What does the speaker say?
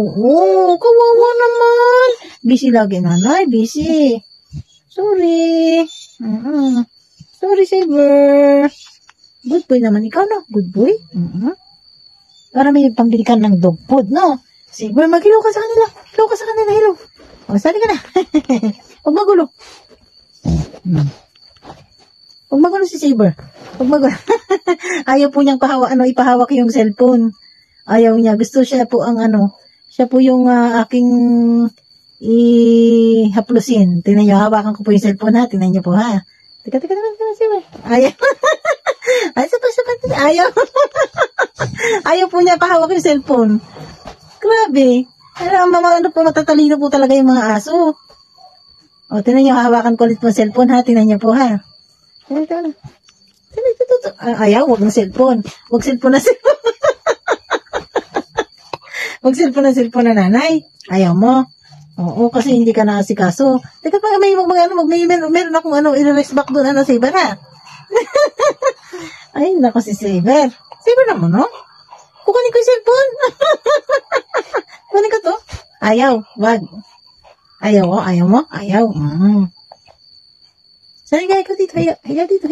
Oo, kawawa naman. Busy lagi, nanay. Busy. Sorry. Sorry, Saber. Good boy naman ikaw, no? Good boy. Para may pambili ka ng dog food, no? Saber, mag-hello ka sa kanila. Hello ka sa kanila, hello. O, sali ka na. Huwag magulo. Huwag magulo si Saber. Huwag magulo. Ayaw po niyang ipahawak yung cellphone. Ayaw niya. Gusto siya po siya po yung aking ihaplusin. Tingnan niyo, hawakan ko po yung cellphone ha. Tingnan niyo po ha. Teka, Saber. Ayaw. Ay, sapat. Ayaw. Ayaw po niya pahawak yung cellphone. Grabe. Matatalino po talaga yung mga aso. O, tingnan niyo, hawakan ko ulit po yung cellphone ha. Tingnan niyo po ha. Ayaw, wag ng cellphone. Wag cellphone na cellphone. Wag cellphone na nanay. Ayaw mo. Oo, kasi hindi ka naasikaso. Teka pa, meron akong i-rest back doon, Saber ha. Ay, nako si Saber. Saber naman, no? Kukunin ko yung cellphone. Kunin ko to. Ayaw, wag. Ayaw mo? Ayaw. Saan higa ko dito? Higa dito.